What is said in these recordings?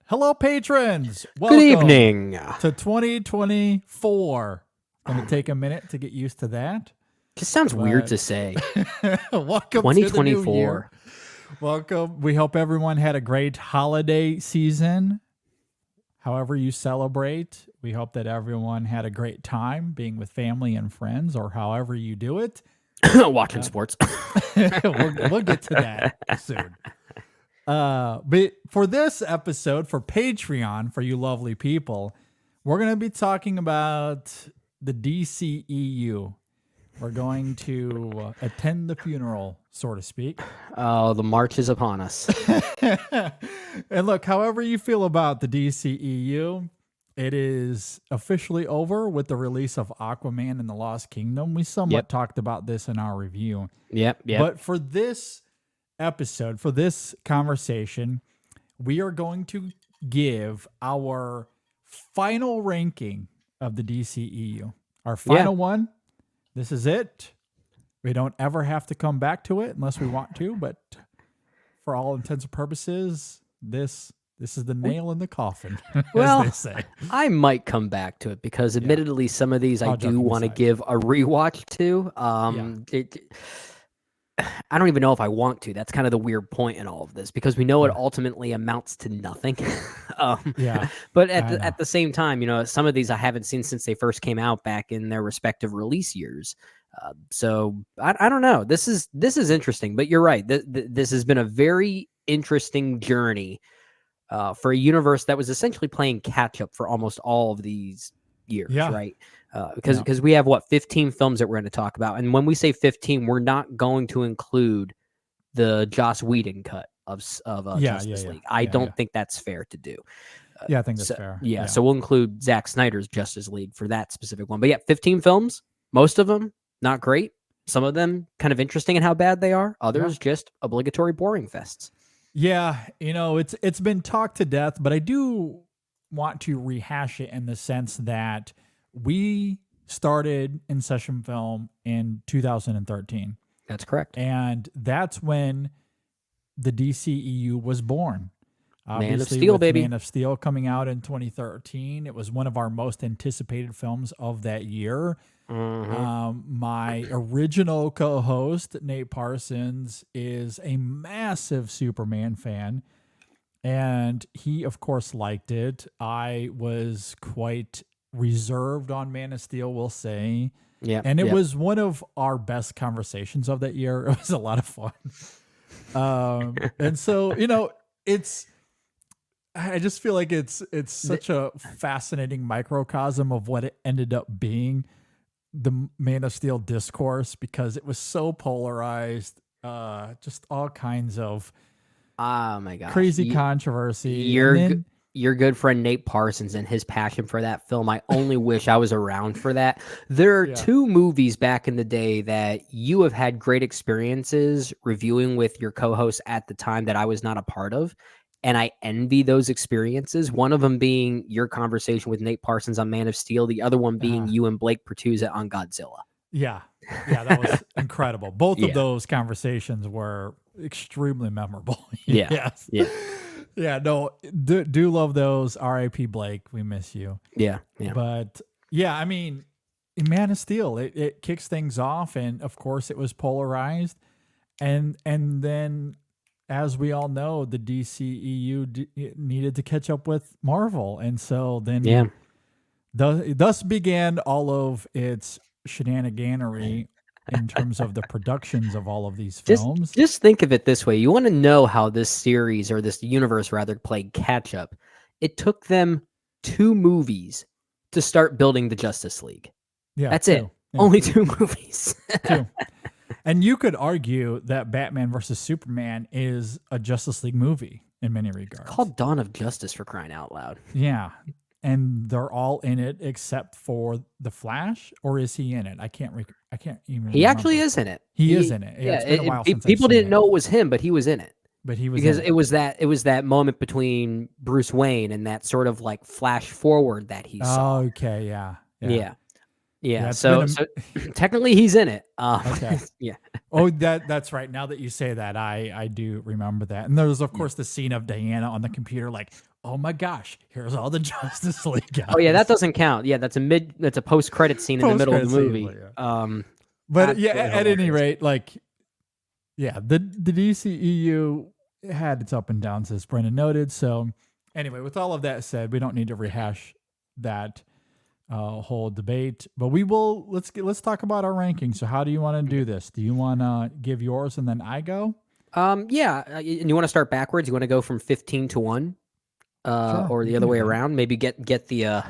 Hello, patrons. Good Welcome evening. to 2024. Going to take a minute to get used to that. Just sounds weird to But- say. Welcome to the new year. 2024. Welcome. We hope everyone had a great holiday season. However you celebrate, we hope that everyone had a great time being with family and friends, or however you do it. Watching sports. We'll get to that soon. But for this episode, for Patreon, for you lovely people, we're going to be talking about the DCEU. We're going to attend the funeral, so to speak. Oh, the march is upon us. And look, however you feel about the DCEU, it is officially over with the release of AQUAMAN and the Lost Kingdom. We somewhat talked about this in our review. Yep. But for this episode, for this conversation, we are going to give our final ranking of the DCEU. Our final one. This is it. We don't ever have to come back to it unless we want to, but for all intents and purposes, this is the nail in the coffin, Well, as they say. I might come back to it because admittedly, some of these I All do joking want to aside. give a rewatch to. I don't even know if I want to. That's kind of the weird point in all of this because we know it ultimately amounts to nothing. But at the same time, you know, some of these I haven't seen since they first came out back in their respective release years. So I don't know. This is interesting, but you're right. This has been a very interesting journey for a universe that was essentially playing catch up for almost all of these years, right? Because we have 15 films that we're going to talk about, and when we say 15, we're not going to include the Joss Whedon cut of Justice League. I don't think that's fair to do. I think that's fair. So we'll include Zack Snyder's Justice League for that specific one. But 15 films, most of them not great. Some of them kind of interesting in how bad they are. Others just obligatory boring fests. Yeah, you know, it's been talked to death, but I do want to rehash it in the sense that we started In Session Film in 2013. That's correct. And that's when the DCEU was born. Man of Steel, baby. Man of Steel coming out in 2013. It was one of our most anticipated films of that year. My original co-host, Nate Parsons, is a massive Superman fan. And he, of course, liked it. I was quite reserved on Man of Steel, we'll say. Yeah. And it was one of our best conversations of that year. It was a lot of fun. And so, you know, I just feel like it's such a fascinating microcosm of what it ended up being, the Man of Steel discourse, because it was so polarized, just all kinds of oh my gosh, crazy controversy. Your good friend Nate Parsons and his passion for that film. I only wish I was around for that. There are two movies back in the day that you have had great experiences reviewing with your co-host at the time that I was not a part of. And I envy those experiences. One of them being your conversation with Nate Parsons on Man of Steel. The other one being you and Blake Pertuzza on Godzilla. Yeah, that was incredible. Both of those conversations were extremely memorable. Yes. No, do love those. R.I.P. Blake, we miss you. Yeah. But I mean, in Man of Steel, it kicks things off, and of course, it was polarized, and then, as we all know, the DCEU needed to catch up with Marvel, and so then thus began all of its shenaniganery in terms of the productions of all of these films. Just think of it this way. You want to know how this series, or this universe rather, played catch up. It took them 2 movies to start building the Justice League. Yeah, that's it. Yeah. Only 2 movies. 2. And you could argue that Batman versus Superman is a Justice League movie in many regards. It's called Dawn of Justice, for crying out loud. Yeah. And they're all in it except for the Flash, or is he in it? I can't even. He actually is in it. He is in it. Yeah, it's been a while since people didn't know it was him, but he was in it. But he was because it was that moment between Bruce Wayne and that sort of like flash forward that he saw. Okay, yeah. Yeah, so technically he's in it. Okay. Yeah. Oh, that's right. Now that you say that, I do remember that. And there's of course the scene of Diana on the computer, like, oh my gosh, here's all the Justice League guys. Oh yeah, that doesn't count. Yeah, that's a post-credit scene in the middle of the movie. But yeah, at any rate, like, yeah, the DCEU had its up and downs, as Brendan noted. So anyway, with all of that said, we don't need to rehash that whole debate, but we will. Let's talk about our rankings. So how do you want to do this? Do you want to give yours and then I go? Yeah, and you want to start backwards? You want to go from 15 to 1, Sure, or the other way around? Maybe get the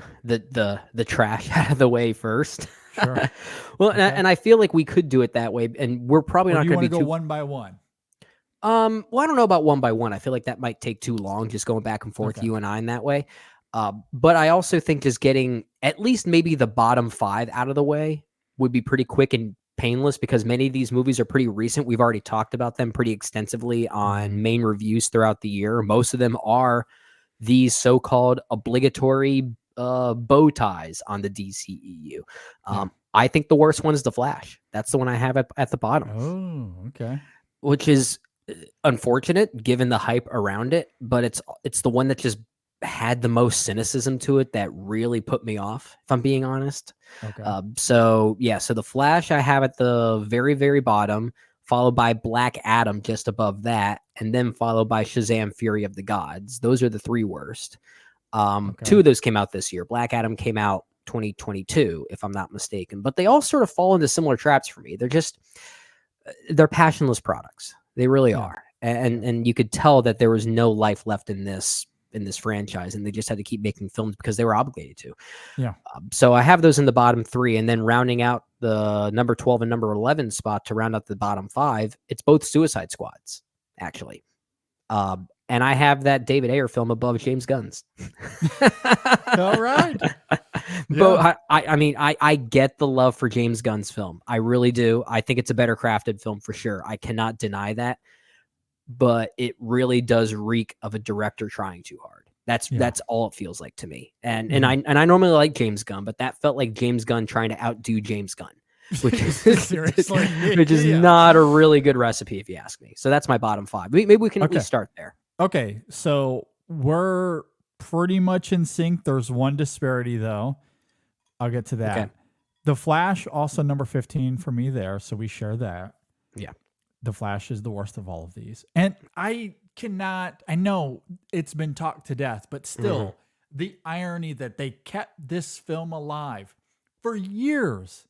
trash out of the way first. Sure. Well, and I feel like we could do it that way, and we're probably not going to go one by one. Well, I don't know about one by one. I feel like that might take too long, just going back and forth, you and I, in that way. But I also think just getting at least maybe the bottom 5 out of the way would be pretty quick and painless, because many of these movies are pretty recent. We've already talked about them pretty extensively on main reviews throughout the year. Most of them are these so-called obligatory bow ties on the DCEU. I think the worst one is The Flash. That's the one I have at the bottom. Oh, okay. Which is unfortunate given the hype around it, but it's the one that just had the most cynicism to it that really put me off, if I'm being honest. Okay. So The Flash I have at the very, very bottom, followed by Black Adam just above that, and then followed by Shazam! Fury of the Gods. Those are the 3 worst. 2 of those came out this year. Black Adam came out 2022, if I'm not mistaken, but they all sort of fall into similar traps for me. They're passionless products. They really are. And you could tell that there was no life left in this franchise, and they just had to keep making films because they were obligated to. Yeah. So I have those in the bottom 3, and then rounding out the number 12 and number 11 spot to round out the bottom 5, it's both Suicide Squads, actually. And I have that David Ayer film above James Gunn's. All right. But I mean, I get the love for James Gunn's film. I really do. I think it's a better crafted film for sure. I cannot deny that. But it really does reek of a director trying too hard. That's all it feels like to me. And I normally like James Gunn, but that felt like James Gunn trying to outdo James Gunn, which is not a really good recipe, if you ask me. So that's my bottom 5. Maybe we can at least start there. Okay, so we're pretty much in sync. There's one disparity, though. I'll get to that. Okay. The Flash, also number 15 for me there, so we share that. Yeah. The Flash is the worst of all of these. And I know it's been talked to death, but still, the irony that they kept this film alive for years.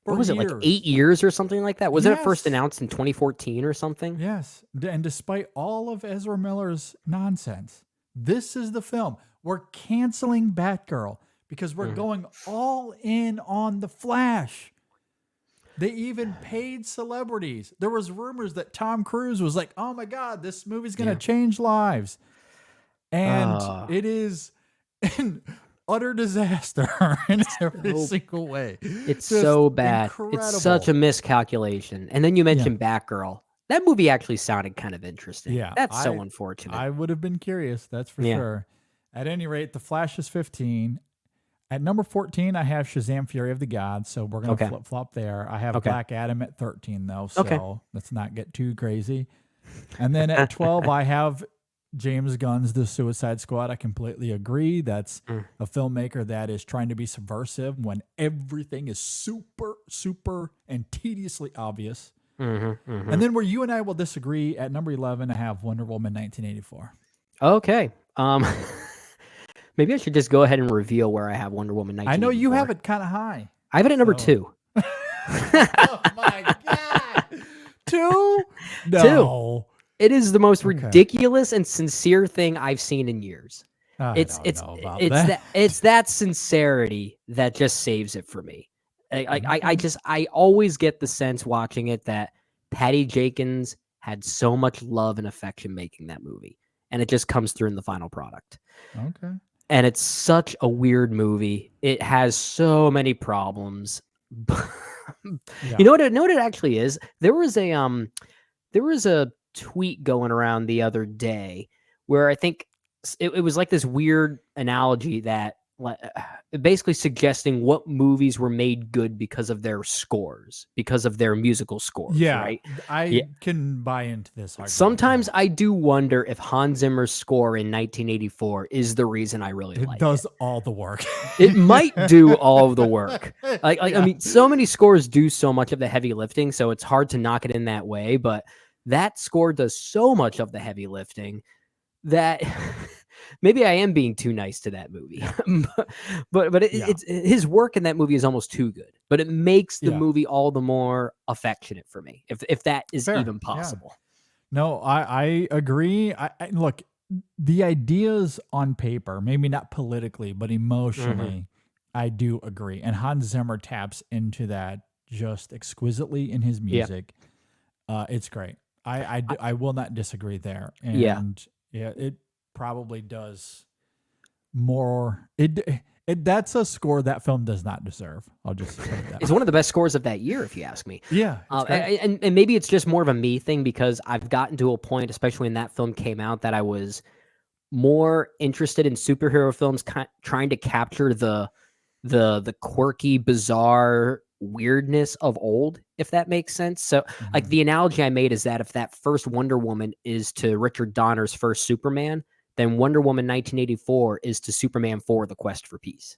What was it, like 8 years or something like that? Was it first announced in 2014 or something? Yes. And despite all of Ezra Miller's nonsense, this is the film. We're canceling Batgirl because we're going all in on the Flash. They even paid celebrities. There was rumors that Tom Cruise was like, oh my God, this movie's going to change lives. And it is an utter disaster in every single way. It's just so bad. Incredible. It's such a miscalculation. And then you mentioned Batgirl. That movie actually sounded kind of interesting. Yeah. That's so unfortunate. I would have been curious, that's for sure. At any rate, The Flash is 15. At number 14, I have Shazam! Fury of the Gods, so we're going to flip-flop there. I have Black Adam at 13, though, so let's not get too crazy. And then at 12, I have James Gunn's The Suicide Squad. I completely agree. That's a filmmaker that is trying to be subversive when everything is super, super and tediously obvious. And then where you and I will disagree, at number 11, I have Wonder Woman 1984. Okay. Maybe I should just go ahead and reveal where I have Wonder Woman 1984. I know you have it kind of high. I have it at number 2. Oh my God. 2? No. 2. It is the most ridiculous and sincere thing I've seen in years. It's that sincerity that just saves it for me. I always get the sense watching it that Patty Jenkins had so much love and affection making that movie, and it just comes through in the final product. Okay. And it's such a weird movie. It has so many problems. You know what it actually is? There was a tweet going around the other day where I think it was like this weird analogy that basically suggesting what movies were made good because of their scores, because of their musical scores, right? I can buy into this argument. Sometimes I do wonder if Hans Zimmer's score in 1984 is the reason I really like it. It does all the work. It might do all of the work. I mean, so many scores do so much of the heavy lifting, so it's hard to knock it in that way, but that score does so much of the heavy lifting that maybe I am being too nice to that movie, but it's his work in that movie is almost too good. But it makes the movie all the more affectionate for me, if that is even possible. No, I agree. I look, the ideas on paper, maybe not politically, but emotionally, I do agree. And Hans Zimmer taps into that just exquisitely in his music. It's great. I will not disagree there. And it probably does more. That's a score that film does not deserve. I'll just say that. It's one of the best scores of that year, if you ask me. Yeah. And maybe it's just more of a me thing because I've gotten to a point, especially when that film came out, that I was more interested in superhero films trying to capture the quirky, bizarre weirdness of old, if that makes sense. So like the analogy I made is that if that first Wonder Woman is to Richard Donner's first Superman, then Wonder Woman 1984 is to Superman 4: The Quest for Peace.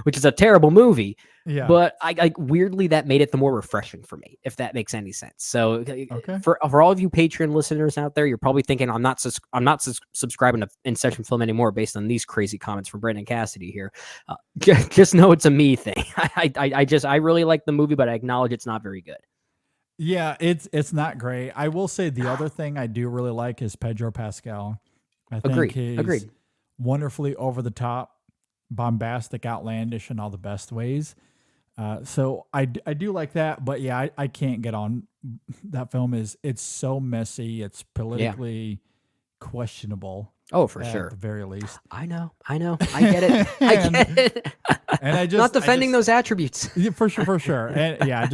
Which is a terrible movie. Yeah. But I weirdly that made it the more refreshing for me, if that makes any sense. So for all of you Patreon listeners out there, you're probably thinking I'm not subscribing to In Session Film anymore based on these crazy comments from Brandon Cassidy here. Just know it's a me thing. I really like the movie, but I acknowledge it's not very good. Yeah, it's not great. I will say the other thing I do really like is Pedro Pascal. I think he's wonderfully over the top, bombastic, outlandish in all the best ways. So I do like that, but yeah, I can't get on that film. It's so messy. It's politically questionable. Oh, for sure. At the very least. I know. I get it. I get it. And I just not defending those attributes. For sure. And yeah,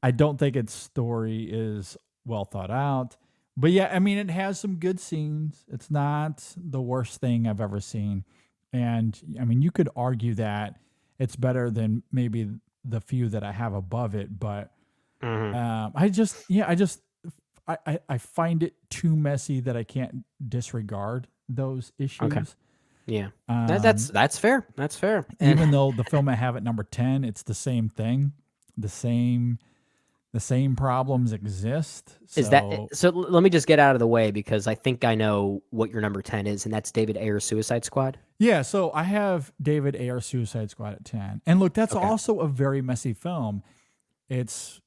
I don't think its story is well thought out. But yeah, I mean, it has some good scenes. It's not the worst thing I've ever seen. And I mean, you could argue that it's better than maybe the few that I have above it. But I find it too messy that I can't disregard those issues. Okay. Yeah, that's fair. That's fair. Even though the film I have at number 10, it's the same thing. The same problems exist. So let me just get out of the way because I think I know what your number 10 is, and that's David Ayer's Suicide Squad. Yeah, so I have David Ayer's Suicide Squad at 10. And look, that's also a very messy film. It's,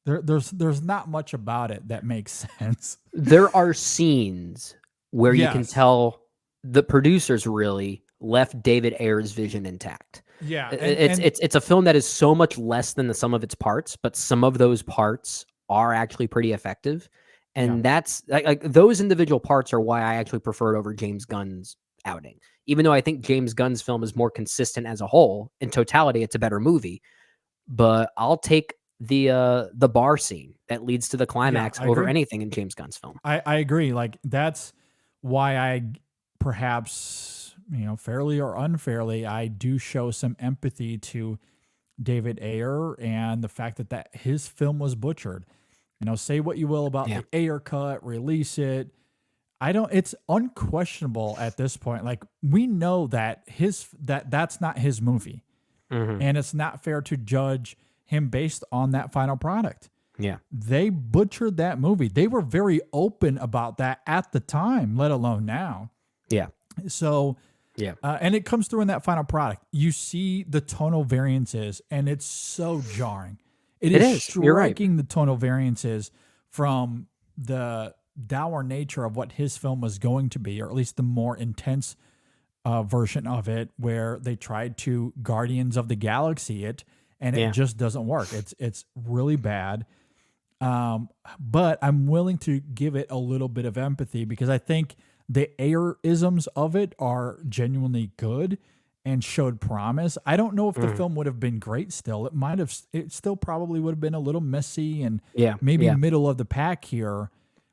there's not much about it that makes sense. There are scenes where you can tell the producers really left David Ayer's vision intact. Yeah, it's a film that is so much less than the sum of its parts, but some of those parts are actually pretty effective, and that's like those individual parts are why I actually prefer it over James Gunn's outing. Even though I think James Gunn's film is more consistent as a whole, in totality, it's a better movie. But I'll take the bar scene that leads to the climax over anything in James Gunn's film. I agree. Like that's why I perhaps, fairly or unfairly, I do show some empathy to David Ayer and the fact that his film was butchered. Say what you will about the Ayer cut, release it. It's unquestionable at this point. Like we know that that's not his movie. And it's not fair to judge him based on that final product. Yeah. They butchered that movie. They were very open about that at the time, let alone now. Yeah. So, and it comes through in that final product. You see the tonal variances, and it's so jarring. It is striking the tonal variances from the dour nature of what his film was going to be, or at least the more intense version of it, where they tried to Guardians of the Galaxy it, and it just doesn't work. It's really bad. But I'm willing to give it a little bit of empathy because I think the Ayer-isms of it are genuinely good and showed promise. I don't know if the film would have been great still. It still probably would have been a little messy and maybe middle of the pack here.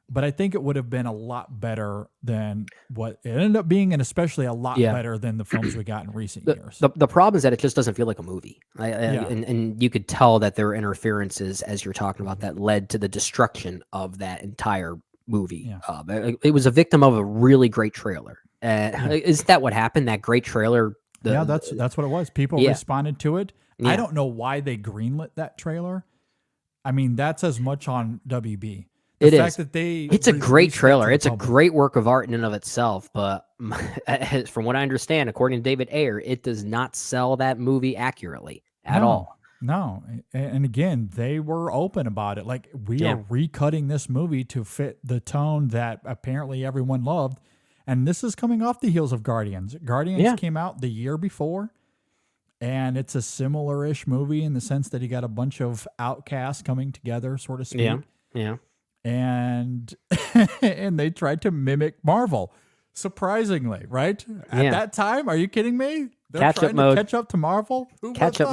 but I think it would have been a lot better than what it ended up being, and especially a lot better than the films we got in recent years. The problem is that it just doesn't feel like a movie. And you could tell that there were interferences, as you're talking about, that led to the destruction of that entire movie. Yeah. It was a victim of a really great trailer. Is that what happened? That great trailer? That's what it was. People responded to it. Yeah. I don't know why they greenlit that trailer. I mean, that's as much on WB. The fact that it's a great trailer. It's a great work of art in and of itself. But from what I understand, according to David Ayer, it does not sell that movie accurately at all. No. And again, they were open about it. Like, we are recutting this movie to fit the tone that apparently everyone loved. And this is coming off the heels of Guardians. Guardians came out the year before. And it's a similar-ish movie in the sense that you got a bunch of outcasts coming together, so to speak. Yeah. And and they tried to mimic Marvel, surprisingly, right? At that time, are you kidding me? They're trying to catch up to Marvel. Catch up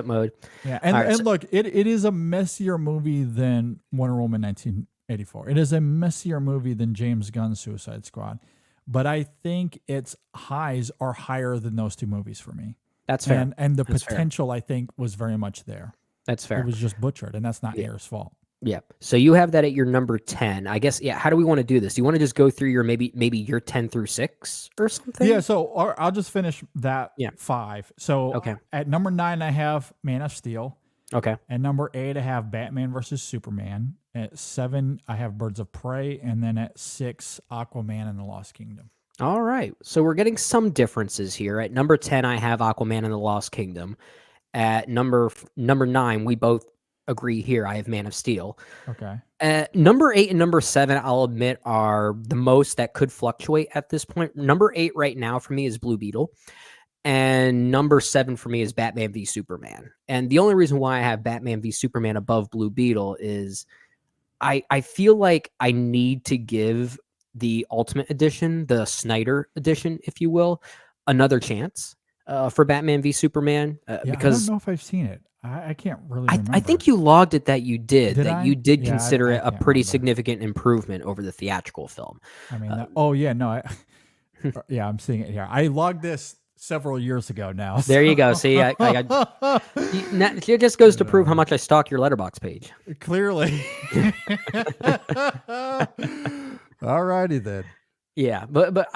mode. Yeah, and look, it is a messier movie than Wonder Woman 1984. It is a messier movie than James Gunn's Suicide Squad, but I think its highs are higher than those two movies for me. That's fair. And the potential, I think, was very much there. That's fair. It was just butchered, and that's not Ayer's fault. Yeah. So you have that at your number 10. I guess, how do we want to do this? Do you want to just go through your maybe your 10 through 6 or something? Yeah, so I'll just finish that 5. So at number 9, I have Man of Steel. Okay. At number 8, I have Batman versus Superman. At 7, I have Birds of Prey. And then at 6, Aquaman and the Lost Kingdom. All right. So we're getting some differences here. At number 10, I have Aquaman and the Lost Kingdom. At number 9, we both agree here. I have Man of Steel. Okay. Number 8 and number 7, I'll admit, are the most that could fluctuate at this point. Number 8 right now for me is Blue Beetle. And number 7 for me is Batman v Superman. And the only reason why I have Batman v Superman above Blue Beetle is I feel like I need to give the Ultimate Edition, the Snyder Edition, if you will, another chance for Batman v Superman. Because I don't know if I've seen it. I can't really remember. I think you logged it that you did you did Yeah, consider I it a can't pretty remember. significant improvement over the theatrical film. I mean, I'm seeing it here. I logged this several years ago now. There you go. See, it just goes to prove how much I stalk your Letterboxd page. Clearly. All righty then. Yeah, but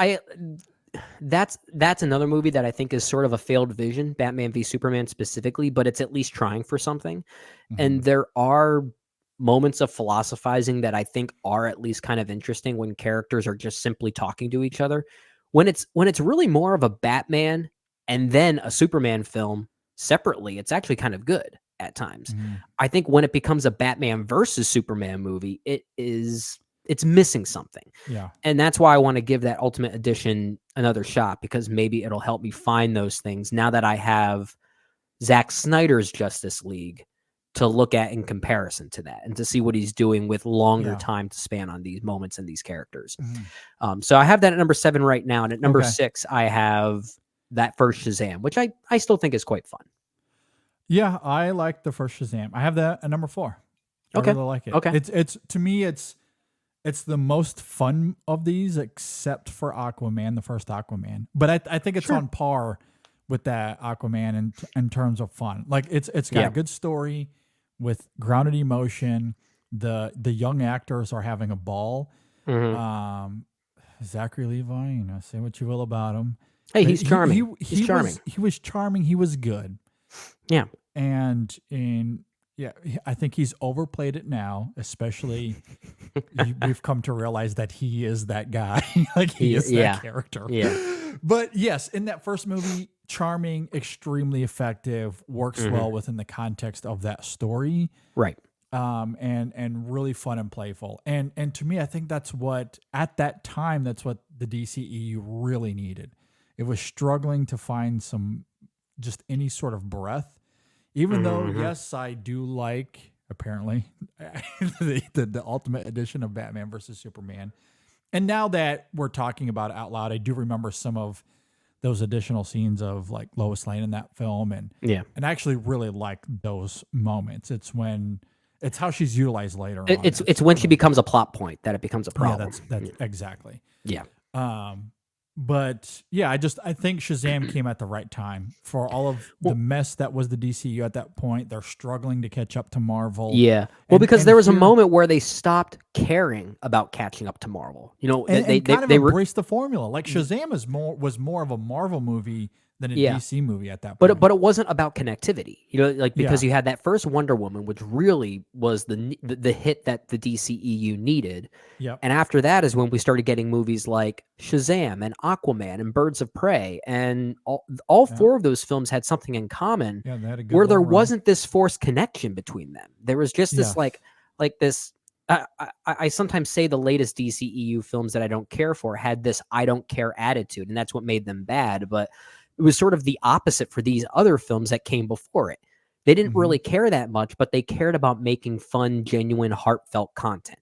that's another movie that I think is sort of a failed vision, Batman v Superman specifically, but it's at least trying for something. Mm-hmm. And there are moments of philosophizing that I think are at least kind of interesting when characters are just simply talking to each other. When it's really more of a Batman and then a Superman film separately, it's actually kind of good at times. Mm-hmm. I think when it becomes a Batman versus Superman movie, it's missing something. Yeah. And that's why I want to give that Ultimate Edition another shot, because maybe it'll help me find those things now that I have Zack Snyder's Justice League to look at in comparison to that and to see what he's doing with longer time to span on these moments and these characters. Mm-hmm. So I have that at number 7 right now. And at number 6, I have that first Shazam, which I still think is quite fun. Yeah, I like the first Shazam. I have that at number 4. I really like it. Okay. It's to me, it's the most fun of these, except for Aquaman, the first Aquaman. But I think it's on par with that Aquaman in terms of fun. Like it's got a good story with grounded emotion. The young actors are having a ball. Mm-hmm. Zachary Levi, say what you will about him. Hey, he's charming. He's charming. He was charming. He was good. Yeah. And I think he's overplayed it now, especially we've come to realize that he is that guy. Like he is that character. Yeah. But yes, in that first movie, charming, extremely effective, works well within the context of that story. Right. And really fun and playful. And to me, I think that's what, at that time, that's what the DCEU really needed. It was struggling to find just any sort of breath. Even though, yes, I do like, apparently, the Ultimate Edition of Batman versus Superman. And now that we're talking about it out loud, I do remember some of those additional scenes of like Lois Lane in that film. And I actually really like those moments. It's when, It's how she's utilized later on. It's when she becomes a plot point that it becomes a problem. Yeah, that's exactly. Yeah. But yeah, I think Shazam came at the right time for all of the mess that was the DCU at that point. They're struggling to catch up to Marvel. Yeah. Well, because there was a moment where they stopped caring about catching up to Marvel. You know, they kind of embraced the formula. Like Shazam was more of a Marvel movie than a DC movie at that point. But it wasn't about connectivity, you know, like because you had that first Wonder Woman, which really was the hit that the DCEU needed. Yep. And after that is when we started getting movies like Shazam and Aquaman and Birds of Prey, and all four of those films had something in common, where there wasn't this forced connection between them. There was just this like this. I sometimes say the latest DCEU films that I don't care for had this I don't care attitude, and that's what made them bad. But it was sort of the opposite for these other films that came before it. They didn't really care that much, but they cared about making fun, genuine, heartfelt content.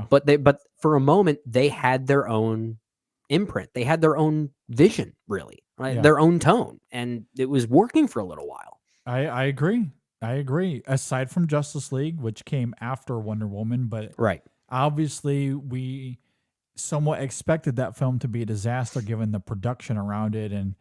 But for a moment, they had their own imprint. They had their own vision, really, right? Their own tone, and it was working for a little while. I agree. I agree. Aside from Justice League, which came after Wonder Woman, but obviously we somewhat expected that film to be a disaster given the production around it, and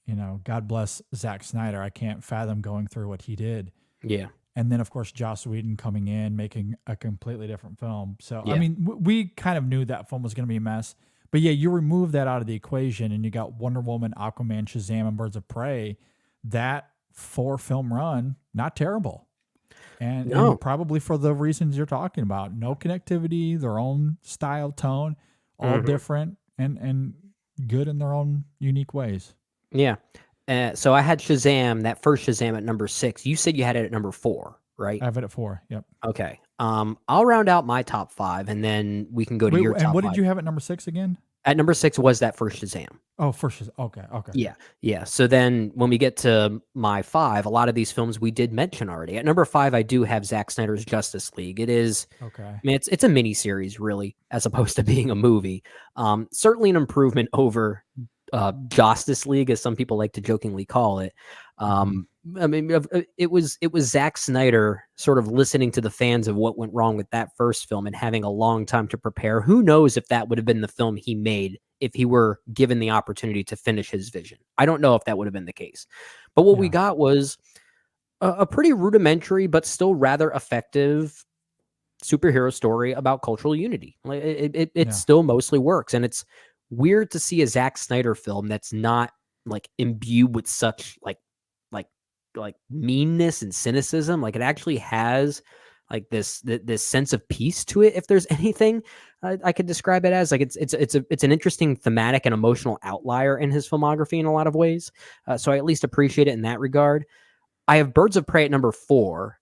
you know, God bless Zack Snyder. I can't fathom going through what he did. Yeah. And then, of course, Joss Whedon coming in, making a completely different film. So, I mean, we kind of knew that film was going to be a mess. But yeah, you remove that out of the equation and you got Wonder Woman, Aquaman, Shazam, and Birds of Prey. That 4-film run, not terrible. And probably for the reasons you're talking about. No connectivity, their own style, tone, all different and good in their own unique ways. Yeah. So I had Shazam, that first Shazam, at number 6. You said you had it at number 4, right? I have it at 4. Yep. Okay. I'll round out my top 5, and then we can go to your top 5. And what did you have at number 6 again? At number 6 was that first Shazam. Oh, first Shazam. Okay. Yeah. So then when we get to my 5, a lot of these films we did mention already. At number 5, I do have Zack Snyder's Justice League. It is, I mean, it's a mini series really, as opposed to being a movie. Certainly an improvement over Justice League, as some people like to jokingly call it. I mean, it was Zack Snyder sort of listening to the fans of what went wrong with that first film and having a long time to prepare. Who knows if that would have been the film he made if he were given the opportunity to finish his vision. I don't know if that would have been the case. But what we got was a pretty rudimentary but still rather effective superhero story about cultural unity. Like it still mostly works, and it's weird to see a Zack Snyder film that's not like imbued with such like meanness and cynicism. Like it actually has like this sense of peace to it. If there's anything I could describe it as, like it's an interesting thematic and emotional outlier in his filmography in a lot of ways. So I at least appreciate it in that regard. I have Birds of Prey at number 4,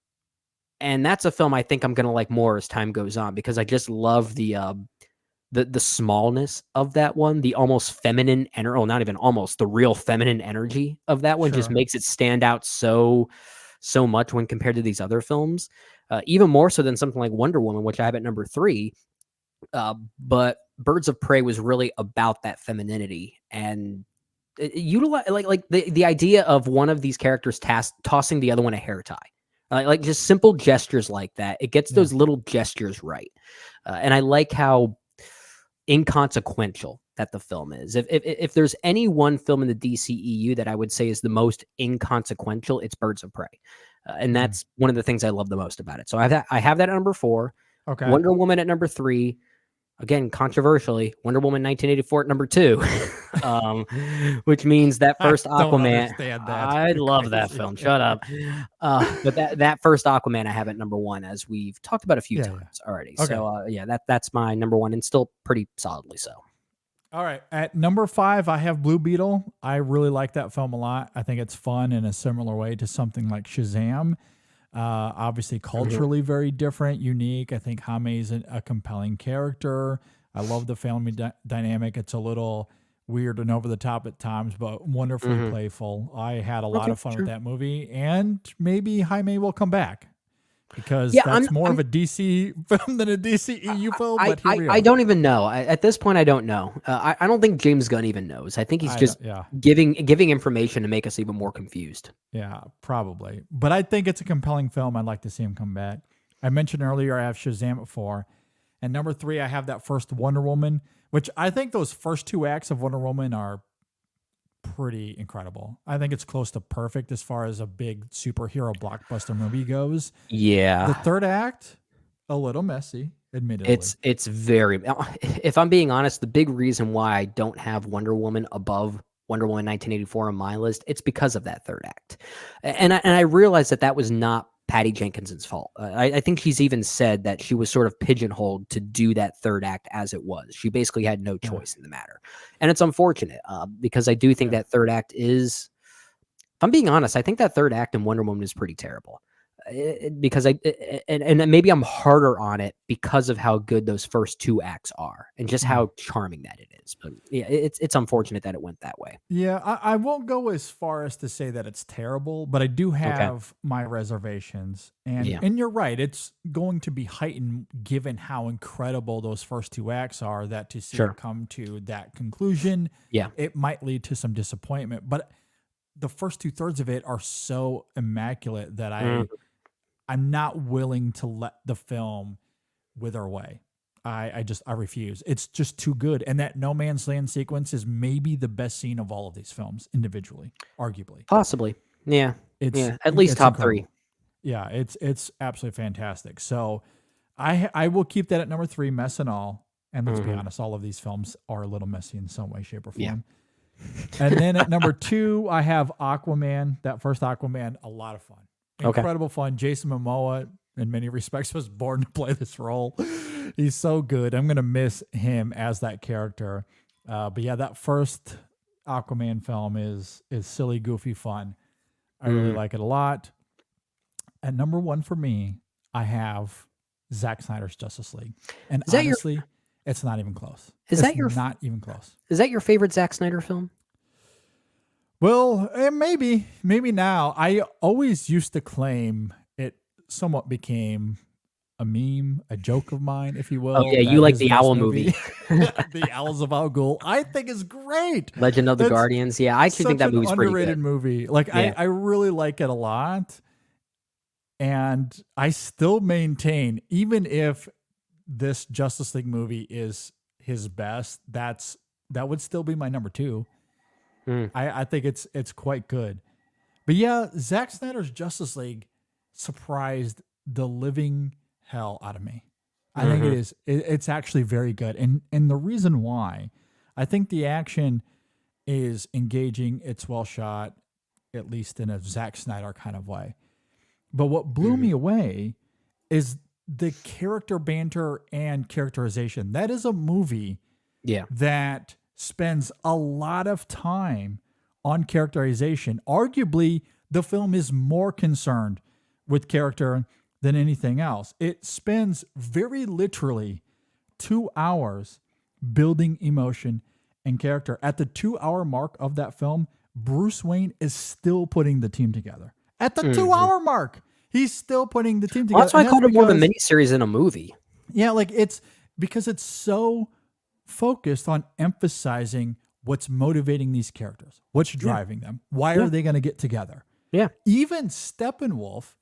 and that's a film I think I'm gonna like more as time goes on because I just love the smallness of that one, the almost feminine not even almost, the real feminine energy of that one just makes it stand out so much when compared to these other films, even more so than something like Wonder Woman, which I have at number 3. But Birds of Prey was really about that femininity and utilize like the idea of one of these characters tossing the other one a hair tie. Like just simple gestures like that. It gets those little gestures right. And I like how inconsequential that the film is. If there's any one film in the DCEU that I would say is the most inconsequential, it's Birds of Prey. And that's one of the things I love the most about it. So I have that at number 4. Okay. Wonder Woman at number 3. Again, controversially, Wonder Woman 1984 at number 2, which means that first Aquaman. I love that film. Shut up. But that first Aquaman I have at number 1, as we've talked about a few times already. Okay. So that's my number 1, and still pretty solidly so. All right, at number 5, I have Blue Beetle. I really like that film a lot. I think it's fun in a similar way to something like Shazam. Obviously culturally very different, unique. I think Jaime's a compelling character. I love the family dynamic. It's a little weird and over the top at times, but wonderfully playful. I had a lot of fun with that movie, and maybe Jaime will come back. because Yeah, that's more of a DC film than a DCEU film. But here we are. I don't even know. At this point, I don't know. I don't think James Gunn even knows. I think he's just giving information to make us even more confused. Yeah, probably. But I think it's a compelling film. I'd like to see him come back. I mentioned earlier I have Shazam at 4. And number 3, I have that first Wonder Woman, which I think those first 2 acts of Wonder Woman are pretty incredible. I think it's close to perfect as far as a big superhero blockbuster movie goes. Yeah. The third act, a little messy, admittedly. It's very, if I'm being honest, the big reason why I don't have Wonder Woman above Wonder Woman 1984 on my list, it's because of that third act. And I realized that was not Patty Jenkinson's fault. I think she's even said that she was sort of pigeonholed to do that third act as it was. She basically had no choice in the matter. And it's unfortunate because I do think that third act is, if I'm being honest, I think that third act in Wonder Woman is pretty terrible. Because and maybe I'm harder on it because of how good those first 2 acts are and just how charming that it is. But yeah, it's unfortunate that it went that way. Yeah, I won't go as far as to say that it's terrible, but I do have my reservations. And you're right, it's going to be heightened given how incredible those first 2 acts are, that to see it come to that conclusion, it might lead to some disappointment. But the first 2/3 of it are so immaculate that I'm not willing to let the film wither away. I refuse. It's just too good. And that No Man's Land sequence is maybe the best scene of all of these films individually, arguably. Possibly. Yeah. At least top incredible. 3. Yeah, it's absolutely fantastic. So I will keep that at number 3, mess and all. And let's be honest, all of these films are a little messy in some way, shape, or form. Yeah. And then at number 2, I have Aquaman. That first Aquaman, a lot of fun. Incredible fun. Jason Momoa, in many respects, was born to play this role. He's so good. I'm going to miss him as that character. But yeah, that first Aquaman film is silly, goofy fun. I really like it a lot. At number 1 for me, I have Zack Snyder's Justice League. And honestly, it's not even close. Not even close? Is that your favorite Zack Snyder film? Well, maybe now. I always used to claim it somewhat became a meme, a joke of mine, if you will. Oh yeah, you like the Owl movie. The Owls of Al Ghul, I think is great. Legend of the Guardians. Yeah, I actually think that movie's pretty good. Underrated movie. Like I really like it a lot. And I still maintain, even if this Justice League movie is his best, that would still be my number 2. I think it's quite good. But yeah, Zack Snyder's Justice League surprised the living hell out of me. I think it's actually very good. And the reason why, I think the action is engaging, it's well shot, at least in a Zack Snyder kind of way. But what blew me away is the character banter and characterization. That is a movie that spends a lot of time on characterization. Arguably, the film is more concerned with character than anything else. It spends very literally 2 hours building emotion and character. At the 2-hour mark of that film, Bruce Wayne is still putting the team together. At the 2-hour mark, he's still putting the team together. Well, that's why I called it more of a miniseries than a movie. Yeah, like it's because it's so focused on emphasizing what's motivating these characters, what's driving them, why are they going to get together. Yeah, even Steppenwolf,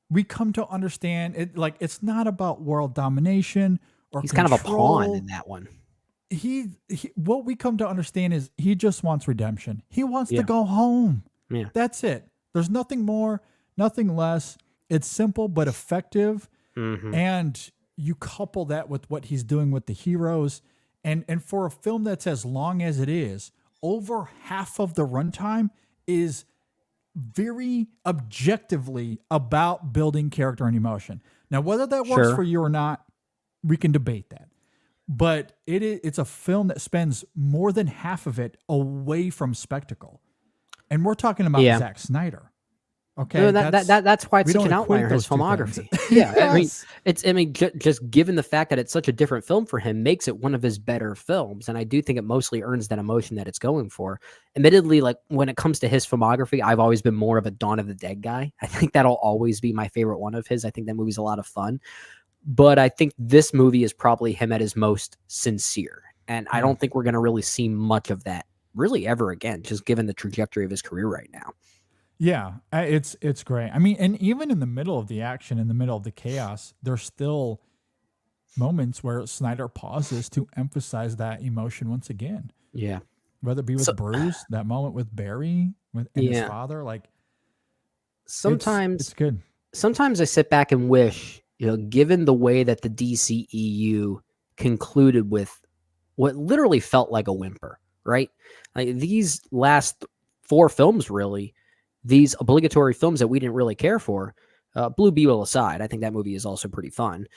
we come to understand it. Like it's not about world domination or he's control. Kind of a pawn in that one. He what we come to understand is he just wants redemption. He wants to go home. Yeah, that's it. There's nothing more, nothing less. It's simple but effective, and you couple that with what he's doing with the heroes. And for a film that's as long as it is, over half of the runtime is very objectively about building character and emotion. Now, whether that works for you or not, we can debate that. But it's a film that spends more than half of it away from spectacle. And we're talking about Zack Snyder. Okay, that's why it's we such don't an outlier equate in his those two things. filmography. Yeah, Yes. I mean, just given the fact that it's such a different film for him makes it one of his better films, and I do think it mostly earns that emotion that it's going for. Admittedly, like when it comes to his filmography, I've always been more of a Dawn of the Dead guy. I think that'll always be my favorite one of his. I think that movie's a lot of fun, but I think this movie is probably him at his most sincere, and I don't think we're going to really see much of that really ever again, just given the trajectory of his career right now. Yeah, it's great. I mean, and even in the middle of the action, in the middle of the chaos, there's still moments where Snyder pauses to emphasize that emotion once again. Yeah. Whether it be with Bruce, that moment with Barry and his father, like sometimes it's good. Sometimes I sit back and wish, given the way that the DCEU concluded with what literally felt like a whimper, right? Like these last 4 films, really, these obligatory films that we didn't really care for, Blue Beetle aside, I think that movie is also pretty fun.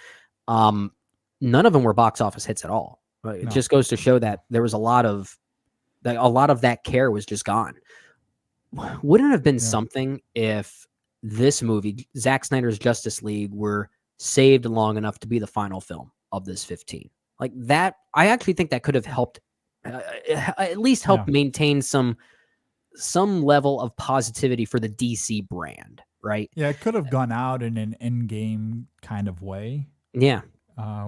None of them were box office hits at all. Right? It just goes to show that there was a lot of that care was just gone. Wouldn't it have been something if this movie, Zack Snyder's Justice League, were saved long enough to be the final film of this 15? Like that, I actually think that could have helped, at least help maintain some level of positivity for the DC brand, right? Yeah, it could have gone out in an Endgame kind of way. Yeah.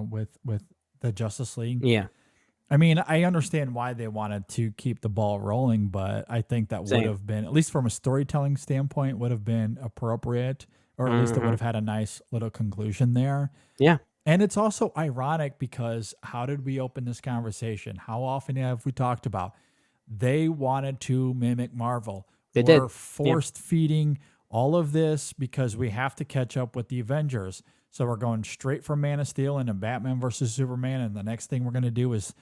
With the Justice League. Yeah. I mean, I understand why they wanted to keep the ball rolling, but I think that would have been, at least from a storytelling standpoint, would have been appropriate, or at least it would have had a nice little conclusion there. Yeah. And it's also ironic because how did we open this conversation? How often have we talked about they wanted to mimic Marvel? We're forced feeding all of this because we have to catch up with the Avengers. So we're going straight from Man of Steel into Batman versus Superman, and the next thing we're going to do is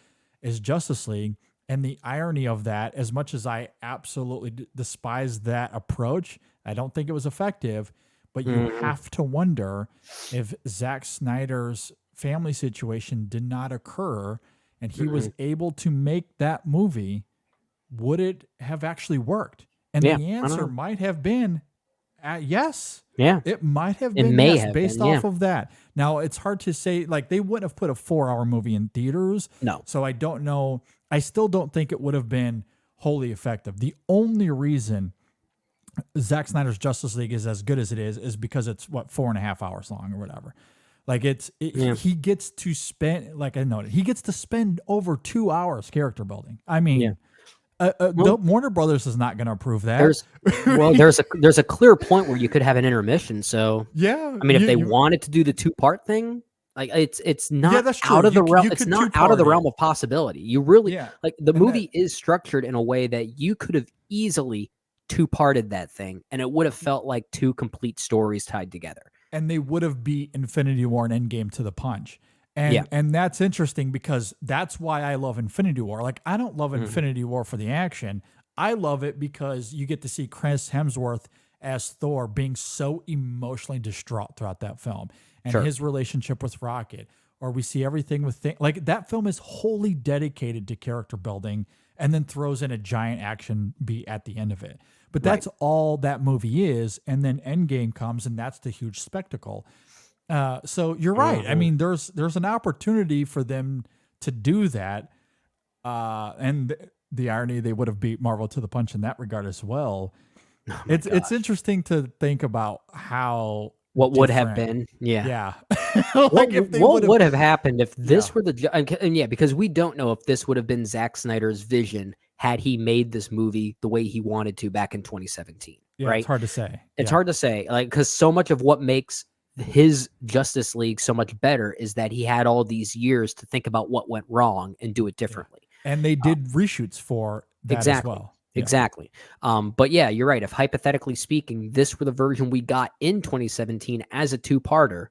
Justice League. And the irony of that, as much as I absolutely despise that approach, I don't think it was effective. But you have to wonder if Zack Snyder's family situation did not occur and he was able to make that movie, would it have actually worked? And the answer might have been yes. Yeah. It might have been yes, based off of that. Now, it's hard to say, like, they wouldn't have put a 4-hour movie in theaters. No. So I don't know. I still don't think it would have been wholly effective. The only reason Zack Snyder's Justice League is as good as it is because it's 4.5 hours long or whatever. Like he gets to spend, like I noted, he gets to spend over 2 hours character building. I mean, Warner Brothers is not going to approve that. There's a clear point where you could have an intermission. So yeah, I mean, if they wanted to do the 2-part thing, like it's not out of the realm. It's not out of the realm of possibility. You really like the movie is structured in a way that you could have easily 2-parted that thing, and it would have felt like 2 complete stories tied together. And they would have beat Infinity War and Endgame to the punch. And that's interesting because that's why I love Infinity War. Like, I don't love Infinity War for the action. I love it because you get to see Chris Hemsworth as Thor being so emotionally distraught throughout that film, and his relationship with Rocket. Or we see everything with like that film is wholly dedicated to character building, and then throws in a giant action beat at the end of it. But that's all that movie is. And then Endgame comes, and that's the huge spectacle. So you're right. I mean, there's an opportunity for them to do that. And the irony, they would have beat Marvel to the punch in that regard as well. It's interesting to think about how what would have been. Yeah. Like what would have happened if this were because we don't know if this would have been Zack Snyder's vision had he made this movie the way he wanted to back in 2017. Right? It's hard to say. It's hard to say, like, because so much of what makes his Justice League so much better is that he had all these years to think about what went wrong and do it differently. And they did reshoots for that as well. Exactly. But yeah, you're right. If hypothetically speaking, this were the version we got in 2017 as a 2-parter,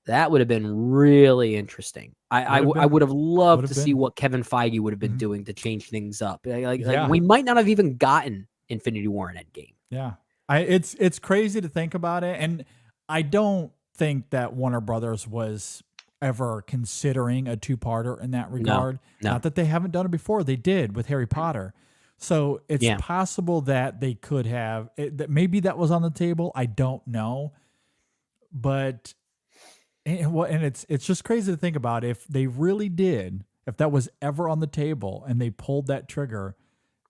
that would have been really interesting. I would have loved to see what Kevin Feige would have been doing to change things up. Like we might not have even gotten Infinity War and Endgame. Yeah. It's crazy to think about it. And I don't think that Warner Brothers was ever considering a 2-parter in that regard. No. Not that they haven't done it before. They did with Harry Potter. So it's Yeah. possible that they could have that maybe that was on the table. I don't know, but and it's just crazy to think about if they really did, if that was ever on the table and they pulled that trigger,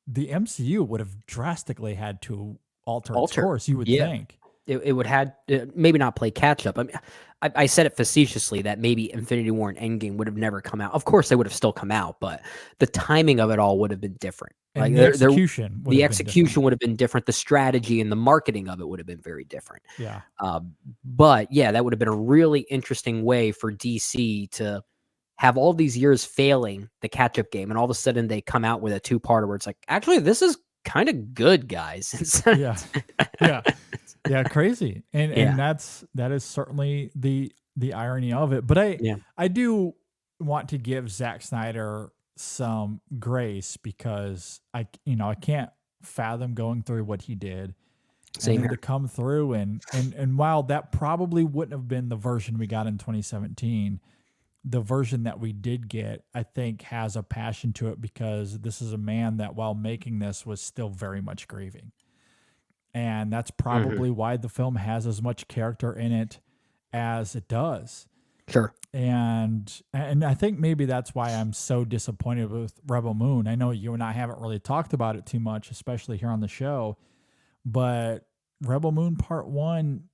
the MCU would have drastically had to alter its course. You would Yeah. think. It would had maybe not play catch up. I mean, I said it facetiously that maybe Infinity War and Endgame would have never come out. Of course, they would have still come out, but the timing of it all would have been different. Like And the execution would the have been different. execution would have been different. The strategy and the marketing of it would have been very different. Yeah. But yeah, that would have been a really interesting way for DC to have all these years failing the catch up game, and all of a sudden they come out with a 2-parter where it's like, actually, this is kind of good, guys. Yeah. Yeah. Yeah, crazy. And that is certainly the irony of it. But I do want to give Zack Snyder some grace because I can't fathom going through what he did. Same here. To come through and while that probably wouldn't have been the version we got in 2017, the version that we did get, I think, has a passion to it because this is a man that while making this was still very much grieving. And that's probably why the film has as much character in it as it does. Sure. And I think maybe that's why I'm so disappointed with Rebel Moon. I know you and I haven't really talked about it too much, especially here on the show, but Rebel Moon Part 1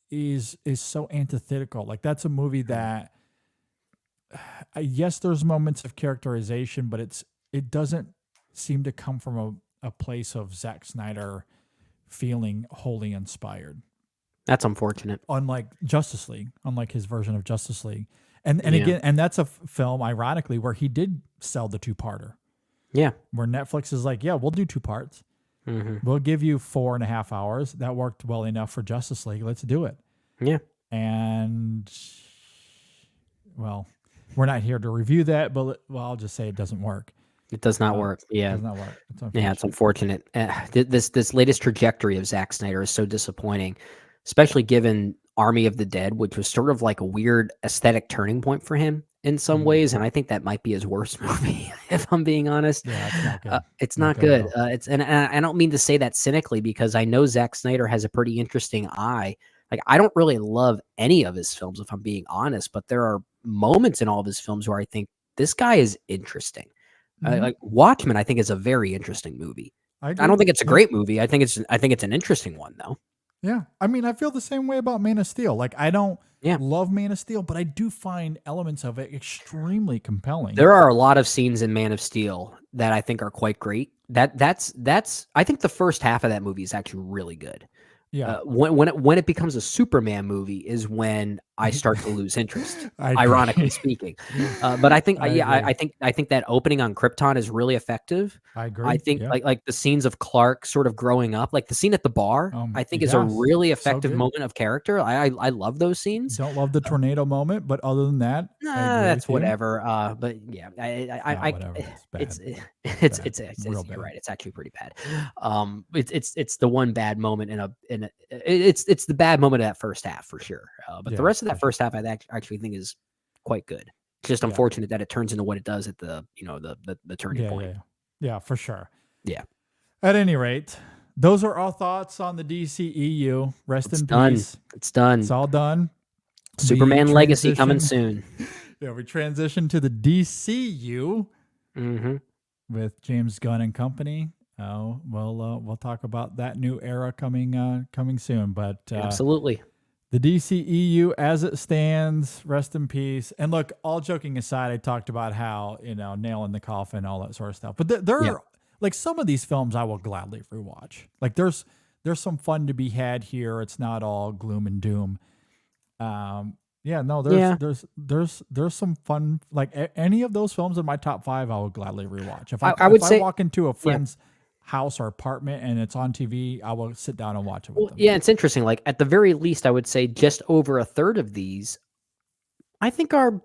is so antithetical. Like that's a movie that yes, there's moments of characterization, but it doesn't seem to come from a place of Zack Snyder feeling wholly inspired. That's unfortunate. Unlike Justice League, unlike his version of Justice League. And again, and that's a film, ironically, where he did sell the 2-parter. Yeah. Where Netflix is like, yeah, we'll do 2 parts. We'll give you 4.5 hours. That worked well enough for Justice League. Let's do it. Yeah. And, well, we're not here to review that, but I'll just say it doesn't work. It does not work. Yeah. It does not work. It's unfortunate. This latest trajectory of Zack Snyder is so disappointing, especially given Army of the Dead, which was sort of like a weird aesthetic turning point for him in some ways. And I think that might be his worst movie, if I'm being honest. Yeah, it's not good. And I don't mean to say that cynically because I know Zack Snyder has a pretty interesting eye. Like, I don't really love any of his films, if I'm being honest, but there are moments in all of his films where I think this guy is interesting. Like Watchmen, I think is a very interesting movie. I don't think it's a great movie. I think it's an interesting one though. Yeah. I mean, I feel the same way about Man of Steel. Like I don't love Man of Steel, but I do find elements of it extremely compelling. There are a lot of scenes in Man of Steel that I think are quite great. That's I think the first half of that movie is actually really good. Yeah. When it becomes a Superman movie is when I start to lose interest, ironically speaking. But I think I think that opening on Krypton is really effective. I agree. I think like the scenes of Clark sort of growing up, like the scene at the bar, I think is a really effective moment of character. I love those scenes. Don't love the tornado moment, but other than that, that's whatever. But yeah, it's you're right. It's actually pretty bad. It's the one bad moment it's the bad moment of that first half for sure. But the rest of that first half, I actually think is quite good. It's just unfortunate that it turns into what it does at the turning point. Yeah, for sure. Yeah. At any rate, those are our thoughts on the DCEU. Rest in peace. It's done. It's all done. Superman Legacy coming soon. Yeah, we transition to the DCU with James Gunn and company. Oh, well, we'll talk about that new era coming soon. But absolutely, the DCEU as it stands, rest in peace. And look, all joking aside, I talked about how nail in the coffin, all that sort of stuff. But there are like some of these films I will gladly rewatch. Like there's some fun to be had here. It's not all gloom and doom. There's some fun. Like any of those films in my top 5, I would gladly rewatch. If I walk into a friend's house or apartment and it's on TV, I will sit down and watch it with them. Yeah, it's interesting. Like at the very least, I would say just over a third of these, I think are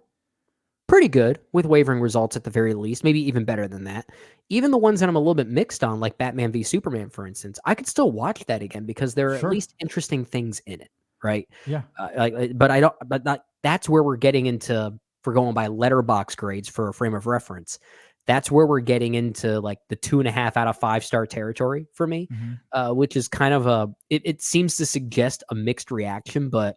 pretty good with wavering results at the very least, maybe even better than that. Even the ones that I'm a little bit mixed on, like Batman v Superman, for instance, I could still watch that again because there are at least interesting things in it, right? Yeah. That's where we're getting into, for going by letterbox grades for a frame of reference. that's where we're getting into like the 2.5 out of 5-star territory for me, which is kind of it seems to suggest a mixed reaction, but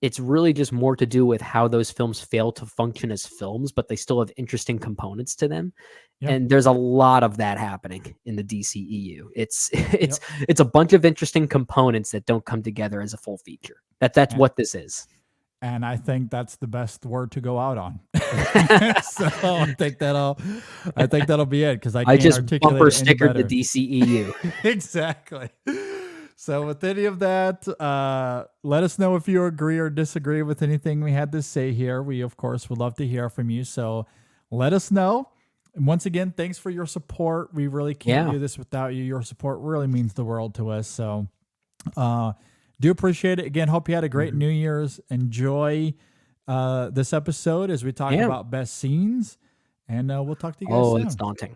it's really just more to do with how those films fail to function as films, but they still have interesting components to them. Yep. And there's a lot of that happening in the DCEU. It's a bunch of interesting components that don't come together as a full feature. That's what this is. And I think that's the best word to go out on. So I think that'll be it, because I just bumper stickered the DCEU. Exactly. So with any of that, let us know if you agree or disagree with anything we had to say here. We, of course, would love to hear from you. So let us know. And once again, thanks for your support. We really can't do this without you. Your support really means the world to us. So do appreciate it. Again, hope you had a great New Year's. Enjoy this episode as we talk about best scenes. And we'll talk to you guys soon. It's daunting.